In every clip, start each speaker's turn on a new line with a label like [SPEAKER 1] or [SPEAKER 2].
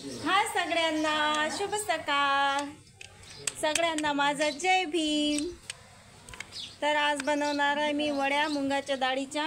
[SPEAKER 1] हाय सगळ्यांना, शुभ सकाळ. सगळ्यांना माझा जय भीम. तर आज बनवणार आहे मी वड्या. मुंगाच्या डाळीच्या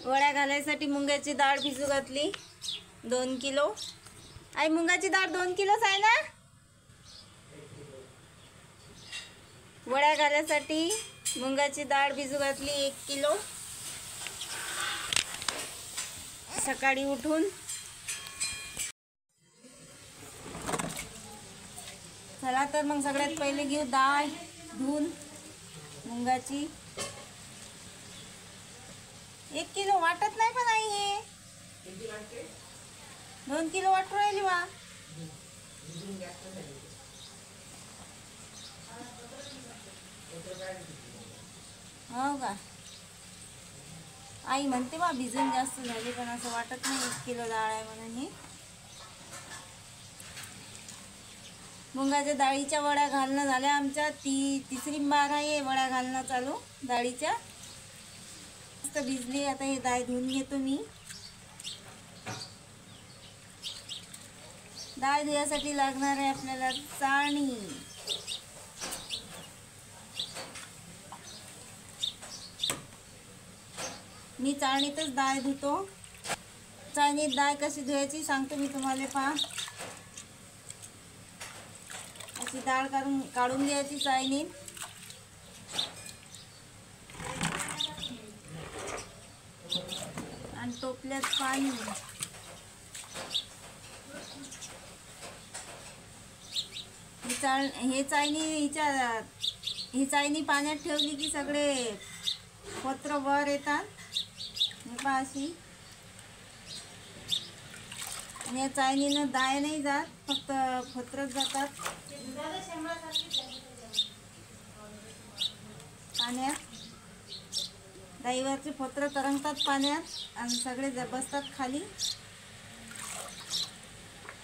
[SPEAKER 1] वड्या घालायसाठी मुंगाची डाळ भिजू घातली 2 किलो. आई मुंगाची डाळ 2 किलोच आहे ना. वड्या घालायसाठी मुंगाची डाळ भिजू घातली 1 किलो. सकाळी उठून चला तर मग सगळ्यात पहिले घेऊ डाळ धुवून मुंगाची. 1 किलो वाटत नाही पण आई हे 2 किलो वाटू राहिली वा. हो का आई म्हणते बा भिजून जास्त झाली, पण असं वाटत नाही 1 किलो डाळ आहे म्हणून. ही मुंगाच्या डाळीच्या वड्या घालणं झाल्या आमच्या. तिसरी बार आहे वड्या घालणं चालू डाळीच्या. मस्त भिजली. आता हे डाळ धुवून घेतो मी. डाळ धुण्यासाठी लागणार आहे आपल्याला चाळणी. मी चाळणीतच डाळ धुतो. चाळणीत डाळ कशी धुवायची सांगतो मी तुम्हाला. पहा, अशी डाळ काढून घ्यायची चाळणीत. आणि टोपल्यात पाणी. ही चाळणी पाण्यात ठेवली की सगळे पत्र वर येतात. हे पहा अशी. आणि या चाळणीनं डाळ नाही जात, फक्त पत्रच जातात पाण्यात. डाळीवरचे पत्र तरंगतात पाण्यात आणि सगळे बसतात खाली.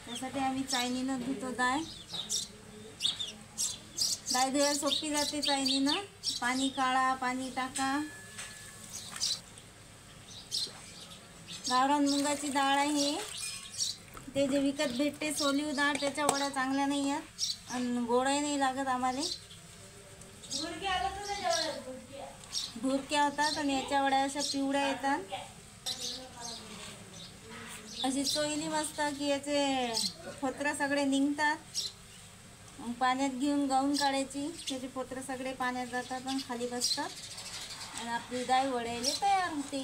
[SPEAKER 1] त्यासाठी आम्ही चाळणीनं धुतो डाळ. डाळ धुवायला सोपी जाते चाळणीनं. पाणी काढा, पाणी टाका. गावरान मुंगाची डाळ आहे. ते जे विकत भेटते सोलीव डाळ, त्याच्या वड्या चांगल्या नाही आहेत आणि गोडही नाही लागत आम्हाला. भुरक्या होतात आणि याच्या वड्या अशा पिवळ्या येतात. अशी चोईली मस्त की याचे पत्र सगळे निघतात. पाण्यात घेऊन गाळून काढायची. त्याचे पत्र सगळे पाण्यात जातात आणि खाली बसतात आणि आपली डाळ वड्याला तयार होते.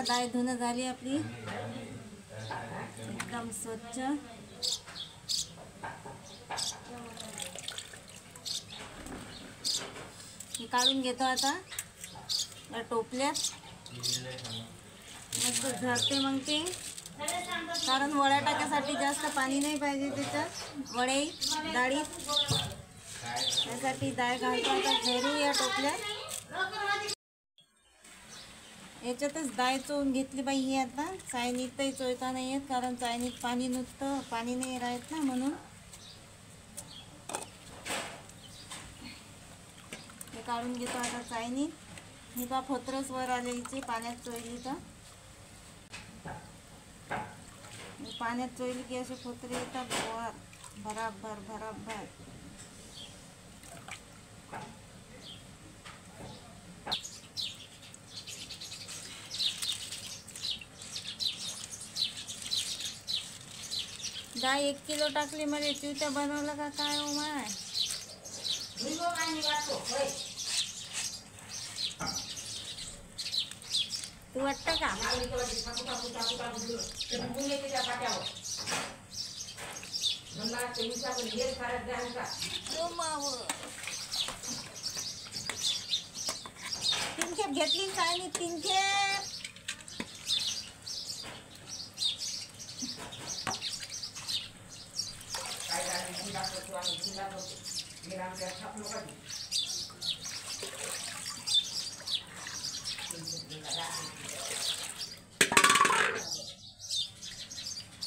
[SPEAKER 1] डाळ धुणं झाली आपली एकदम स्वच्छ. हे काढून घेतो आता या टोपल्यात. मस्त झरते मग ते, कारण वड्या टाकायसाठी जास्त पाणी नाही पाहिजे त्याच्यात वडे डाळीत. त्यासाठी डाळ घालतो आता झरू या टोपल्यात. याच्यातच डाळ चोळून घेतली बाई. ही आता चाळणीतही चोळता नाही येत, कारण चाळणीत पाणी नसतं, पाणी नाही राहत ना, म्हणून. हे काढून घेतो आता चाळणीत. हे बा फोत्रच वर आले हिचे पाण्यात चोळली तर. पाण्यात चोळली की असे फोत्रे येतात वर भराभर भराभर. डाळ 1 किलो टाकली. मला चिवट्या बनवलं का काय हो माय. तू वाटतं का तीन खेप घेतली चाळणी. 3 खेप.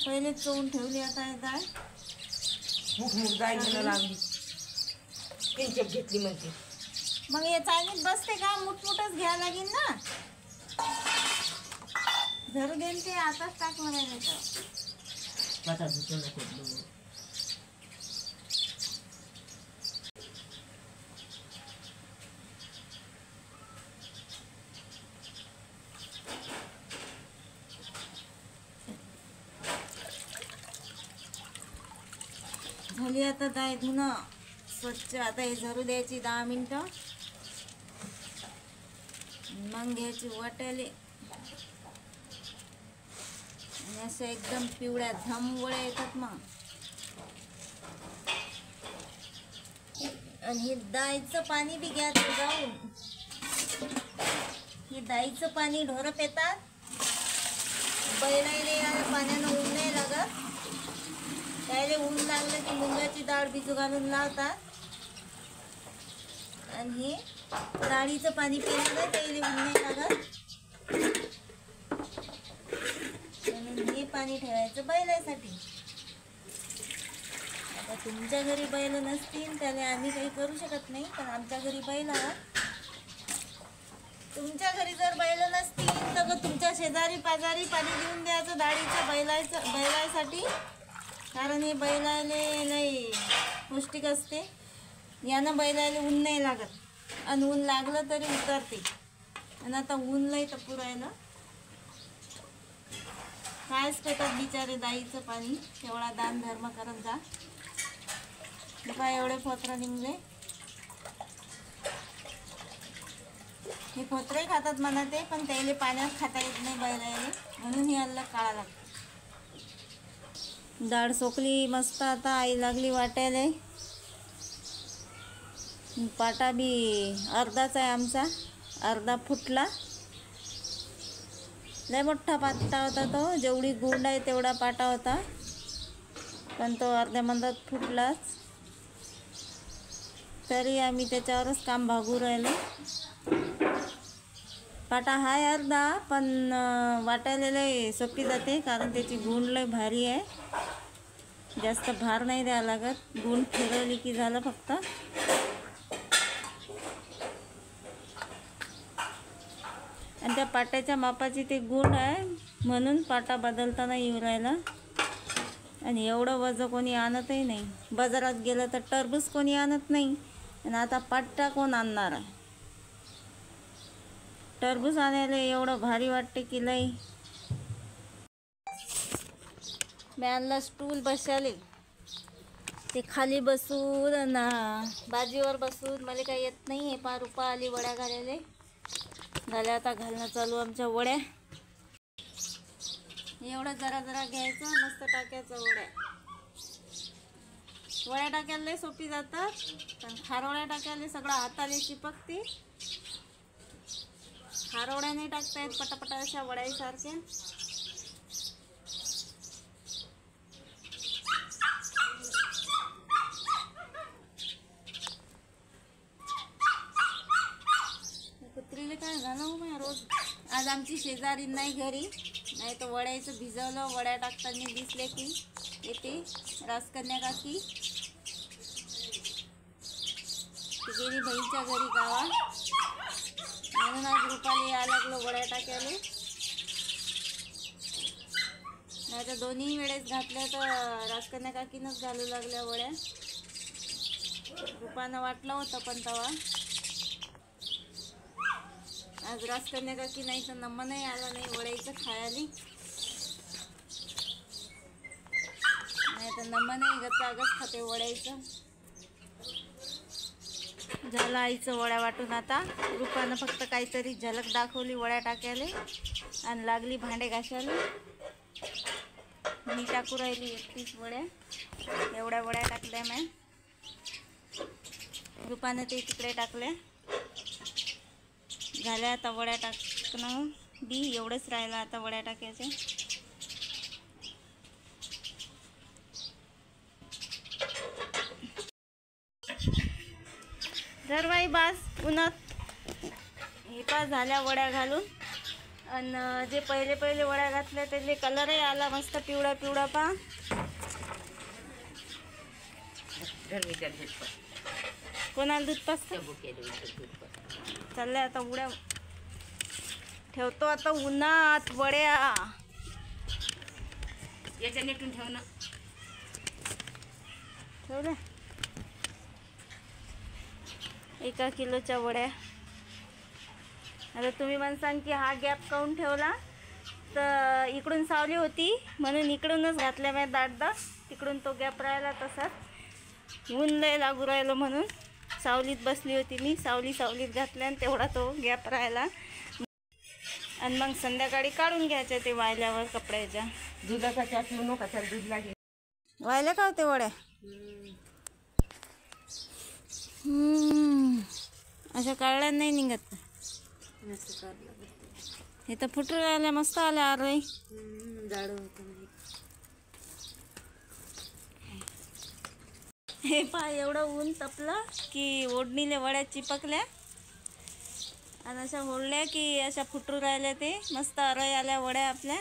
[SPEAKER 1] पहिले चोळून ठेवली आता डाळ.
[SPEAKER 2] मुठ जायला लागली पिंचप घेतली म्हणते.
[SPEAKER 1] मग हे चाळणीत बसते का? मुठमुठच घ्यावं लागेल ना. धरू देईल ते आताच टाक म्हणायला तर
[SPEAKER 2] आता धुतो नको.
[SPEAKER 1] झाली आता डाळ धुणं स्वच्छ. आता हे झरू द्यायची 10 मिनिटं. मग घ्यायची वाटायले आणि असं एकदम पिवळ्या झम वड्या येतात मग. आणि हे डाळीचं पाणी बी घ्यायचं जाऊन. हे डाळीचं पाणी ढोरं पेतात. बैलायले या पाण्यानं ऊन नाही लागत. त्याला ऊन लागलं की मुगाची डाळ भिजू घालून लावतात. आणि हे डाळीचं पाणी पिण्याला त्याला ऊन नाही लागत. म्हणून हे पाणी ठेवायचं बैलासाठी. आता तुमच्या घरी बैल नसतील त्याला आम्ही काही करू शकत नाही, पण आमच्या घरी बैल आहात. तुमच्या घरी जर बैल नसतील तर तुमच्या शेजारी पाजारी पाणी देऊन द्यायचं डाळीचं बैलासाठी. कारण हे बैलाले लई पौष्टिक असते. यानं बैलाले ऊन नाही लागत. आणि ऊन लागलं तरी उतरते. आणि आता ऊन लई तपू राहिलं. कायच पेतात बिचारे डाळीचं पाणी. तेवढा दान धर्म करत जा. काय एवढे फोत्र निघले. हे फोत्रे खातात म्हणा ते, पण त्याला पाण्यात खाता येत नाही बैलाले. म्हणून हे अल्ल काळा लागतं. डाळ सोकली मस्त. आता आई लागली वाटायला. पाटा बी अर्धाच आहे आमचा. अर्धा फुटला. लय मोठा पाटा होता तो. जेवढी गुंड आहे तेवढा पाटा होता, पण तो अर्ध्या मंदात फुटलाच. तरी आम्ही त्याच्यावरच काम भागू राहिलो. पाटा हाय अर्धा, पण वाटायला लय सोपी जाते. कारण त्याची गुंड लय भारी आहे. जास्त भार नाही द्यावं लागत. गुंड फिरवली की झालं फक्त. आणि त्या पाट्याच्या मापाची ते गुंड आहे, म्हणून पाटा बदलताना येऊ राहिला. आणि एवढं वजन कोणी आणतही नाही. बाजारात गेलं तर टरबूज कोणी आणत नाही. आणि आता पाटा कोण आणणार आहे. टरबूज आणायला एवढं भारी वाटते की लई. मी आणला स्टूल बसाले. ते खाली बसून ना बाजीवर बसून मला काही येत नाही. हे पा रुपा आली वड्या घालायला. झाल्या आता घालणं चालू आमच्या वड्या. एवढं जरा जरा घ्यायचं, मस्त टाकायचं वड्या. वड्या टाकायला लय सोपी जातात, पण खारोड्या टाकायला सगळं हाताला चिपकते. खारोड्या नाही टाकता येत पटापटा अशा वड्यासारख्या. कुत्रीला काय झालं हो माझ्या रोज. आज आमची शेजारी नाही घरी, नाही तर वड्याचं भिजवलं. वड्या टाकताना दिसले की येते रासकन्या काकी. ती गेली बहीणच्या घरी गावा, म्हणून आज रुपाली यायला लागलो वड्या टाकायला. नाही तर दोन्ही वेळेस घातल्या तर रासकन्या काकीनंच घालू लागल्या वड्या. रुपानं वाटलं होतं पण तवा. आज रासकन्या काकी नाही तर नमनही आला नाही वड्याचं खायला. नाही तर नमनही गचागच खाते वड्याचं. झालं आईचं वड्या वाटून. आता रुपानं फक्त काहीतरी झलक दाखवली वड्या टाकायला आणि लागली भांडे घासायला. मी टाकू राहिली 31 वड्या. एवढ्या वड्या टाकल्या मी. रुपानं ते तिकडे टाकल्या. झाल्या आता वड्या टाकणं बी एवढंच राहिलं आता वड्या टाकायचे. जर बाई बास उन्हात हे पास झाल्या वड्या घालून. आणि जे पहिले पहिले वड्या घातल्या त्याचे कलरही आला मस्त पिवळा पिवळा पा.
[SPEAKER 2] धर्मीच्या झटपट
[SPEAKER 1] कोणाला दूध पास
[SPEAKER 2] त्या बुकेले झटपट
[SPEAKER 1] चाललंय आता उड्या ठेवतो आता उन्हात वड्या.
[SPEAKER 2] याच्या नेटून ठेव ना.
[SPEAKER 1] ठेवल्या 1 किलोच्या वड्या. आता तुम्ही म्हणसान की हा गॅप काऊन ठेवला, तर इकडून सावली होती म्हणून इकडूनच घातल्या मी दाट. तिकडून तो गॅप राहिला तसाच. ऊन लय लागू राहिलं म्हणून सावलीत बसली होती मी. सावलीत घातल्या आणि तेवढा तो गॅप राहिला. आणि मग संध्याकाळी काढून घ्यायच्या ते वाळल्यावर कपड्याच्या.
[SPEAKER 2] दुधाचा चहा पिऊ नका, त्याला दूध लागेल.
[SPEAKER 1] वाळल्या का होते वड्या? अशा काढल्या नाही निघत का? हे तर फुटून राहिल्या, मस्त आल्या. अरे
[SPEAKER 2] जाड होतं.
[SPEAKER 1] हे पहा, एवढं ऊन तपलं की ओढणीले वड्या चिपकल्या आणि अशा ओढल्या की अशा फुटू राहिल्या. ते मस्त अरय आल्या वड्या आपल्या.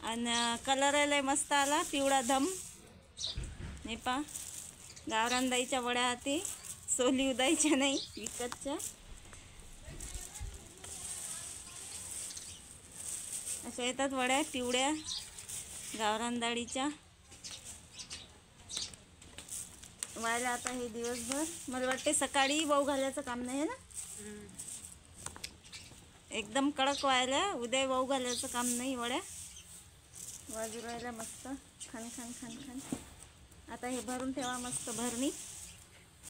[SPEAKER 1] आणि कलरही मस्त आला, पिवळा धम. हे पहा, गावरान दाईच्या वड्या हाती, सोली उदायच्या नाही, विकतच्या. अशा येतात वड्या पिवळ्या गावरान डाळीच्या. व्हायला आता हे दिवसभर. मला वाटते सकाळी वाहू घालायचं काम नाही आहे ना. एकदम कडक व्हायला. उद्या वाहू घालायचं काम नाही. वड्या वाजू राहिल्या मस्त. खान. आता हे भरून ठेवा मस्त भरणी.